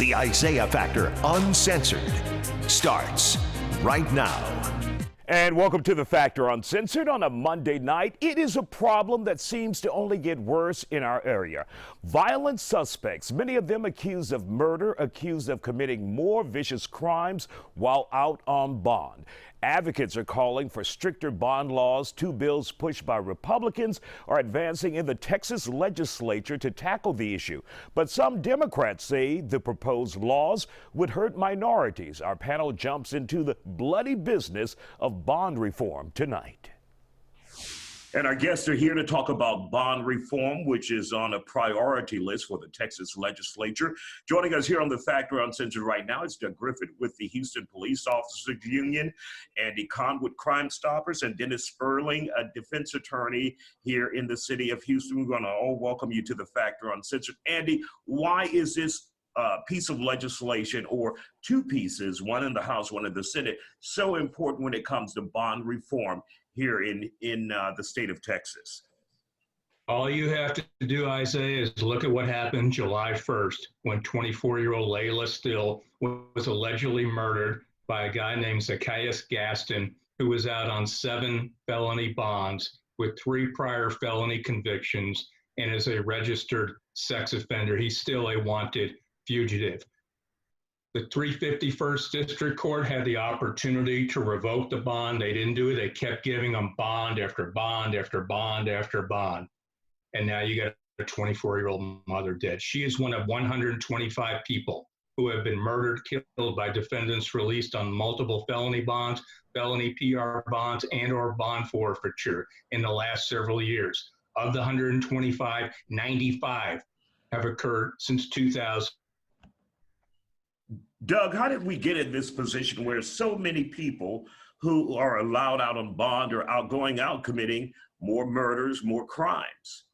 The Isaiah Factor Uncensored starts right now. And welcome to The Factor Uncensored on a Monday night. It is a problem that seems to only get worse in our area. Violent suspects, many of them accused of murder, accused of committing more vicious crimes while out on bond. Advocates are calling for stricter bond laws. Two bills pushed by Republicans are advancing in the Texas Legislature to tackle the issue. But some Democrats say the proposed laws would hurt minorities. Our panel jumps into the bloody business of bond reform tonight. And our guests are here to talk about bond reform, which is on a priority list for the Texas Legislature. Joining us here on The Factor Uncensored right now is Doug Griffith with the Houston Police Officers Union, Andy Kahn with Crime Stoppers, and Dennis Sperling, a defense attorney here in the city of Houston. We're going to all welcome you to The Factor Uncensored. Andy, why is this piece of legislation, or two pieces, one in the House, one in the Senate, so important when it comes to bond reform here in the state of Texas? All you have to do, Isaiah, is look at what happened July 1st when 24-year-old Layla Still was allegedly murdered by a guy named Zacchaeus Gaston, who was out on 7 felony bonds with 3 prior felony convictions and is a registered sex offender. He's still a wanted fugitive. The 351st District Court had the opportunity to revoke the bond. They didn't do it. They kept giving them bond after bond after bond after bond. And now you got a 24-year-old mother dead. She is one of 125 people who have been murdered, killed by defendants released on multiple felony bonds, felony PR bonds, and or bond forfeiture in the last several years. Of the 125, 95 have occurred since 2000. Doug, how did we get in this position where so many people who are allowed out on bond are going out committing more murders, more crimes?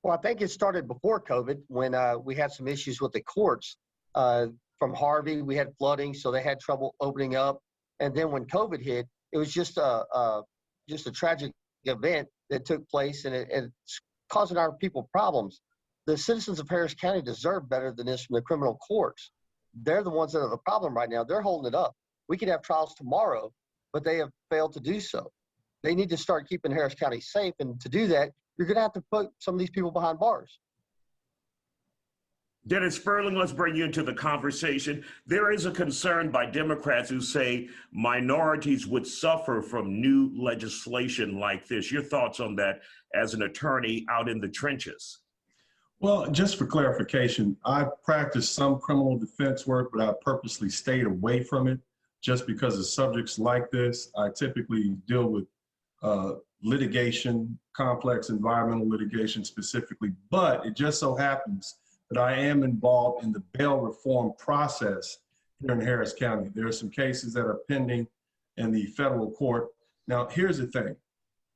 Well, I think it started before COVID when we had some issues with the courts. From Harvey, we had flooding, so they had trouble opening up. And then when COVID hit, it was just a tragic event that took place, and it's causing our people problems. The citizens of Harris County deserve better than this from the criminal courts. They're the ones that are the problem right now. They're holding it up. We could have trials tomorrow, but they have failed to do so. They need to start keeping Harris County safe, and to do that, you're going to have to put some of these people behind bars. Dennis Sperling, let's bring you into the conversation. There is a concern by Democrats who say minorities would suffer from new legislation like this. Your thoughts on that as an attorney out in the trenches? Well, just for clarification, I practiced some criminal defense work, but I purposely stayed away from it just because of subjects like this. I typically deal with litigation, complex environmental litigation specifically, but it just so happens that I am involved in the bail reform process here in Harris County. There are some cases that are pending in the federal court. Now, here's the thing.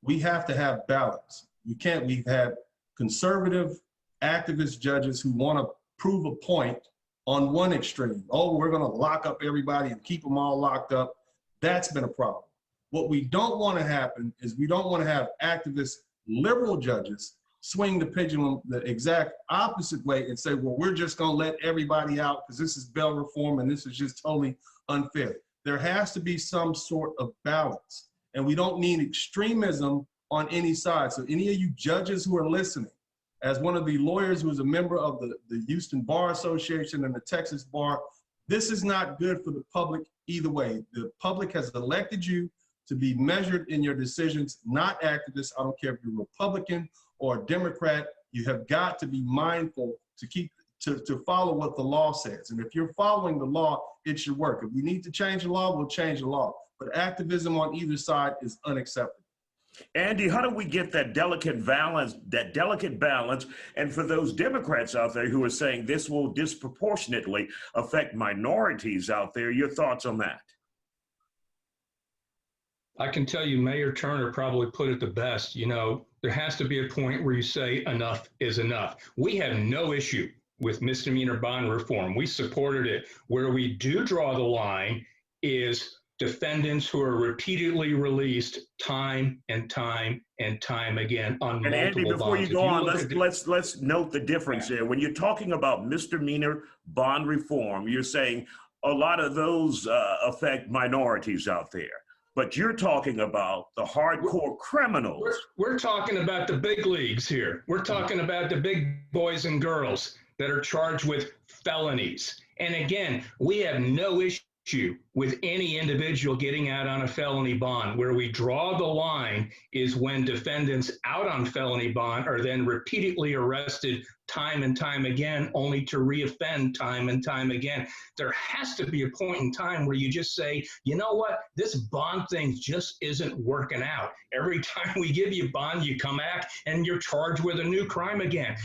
We have to have balance. We've had conservative activist judges who want to prove a point on one extreme. Oh, we're going to lock up everybody and keep them all locked up. That's been a problem. What we don't want to happen is we don't want to have activist liberal judges swing the pendulum the exact opposite way and say, well, we're just going to let everybody out because this is bail reform and this is just totally unfair. There has to be some sort of balance, and we don't need extremism on any side. So any of you judges who are listening, as one of the lawyers who is a member of the Houston Bar Association and the Texas Bar, this is not good for the public either way. The public has elected you to be measured in your decisions, not activists. I don't care if you're Republican or Democrat. You have got to be mindful to follow what the law says. And if you're following the law, it's your work. If we need to change the law, we'll change the law. But activism on either side is unacceptable. Andy, how do we get that delicate balance? And for those Democrats out there who are saying this will disproportionately affect minorities out there, your thoughts on that? I can tell you Mayor Turner probably put it the best. You know, there has to be a point where you say enough is enough. We have no issue with misdemeanor bond reform. We supported it. Where we do draw the line is defendants who are repeatedly released time and time and time again on And Andy, multiple before bonds. you go on, let's note the difference there. When you're talking about misdemeanor bond reform, you're saying a lot of those affect minorities out there. But you're talking about the hardcore criminals. We're talking about the big leagues here. We're talking about the big boys and girls that are charged with felonies. And again, we have no issue with any individual getting out on a felony bond. Where we draw the line is when defendants out on felony bond are then repeatedly arrested time and time again, only to reoffend time and time again. There has to be a point in time where you just say, you know what, this bond thing just isn't working out. Every time we give you bond, you come back and you're charged with a new crime again.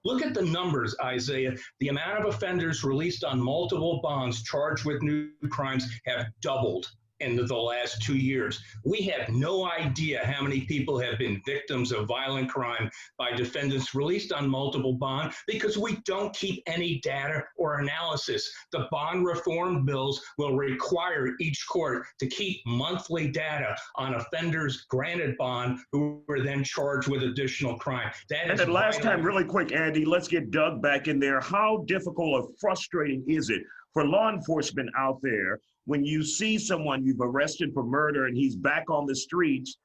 Look at the numbers, Isaiah. The amount of offenders released on multiple bonds charged with new crimes have doubled in the last 2 years. We have no idea how many people have been victims of violent crime by defendants released on multiple bond because we don't keep any data or analysis. The bond reform bills will require each court to keep monthly data on offenders granted bond who were then charged with additional crime. And then last time, really quick, Andy, let's get Doug back in there. How difficult or frustrating is it for law enforcement out there when you see someone you've arrested for murder and he's back on the streets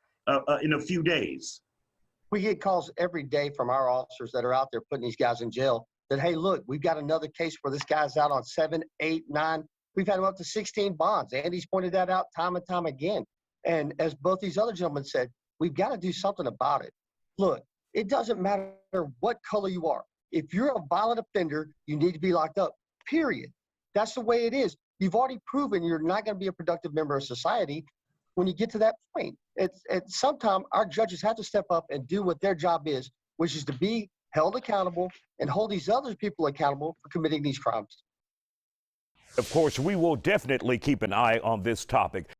in a few days? We get calls every day from our officers that are out there putting these guys in jail that, hey, look, we've got another case where this guy's out on 7, 8, 9. We've had him up to 16 bonds. Andy's pointed that out time and time again. And as both these other gentlemen said, we've got to do something about it. Look, it doesn't matter what color you are. If you're a violent offender, you need to be locked up, period. That's the way it is. You've already proven you're not going to be a productive member of society when you get to that point. Sometimes our judges have to step up and do what their job is, which is to be held accountable and hold these other people accountable for committing these crimes. Of course, we will definitely keep an eye on this topic.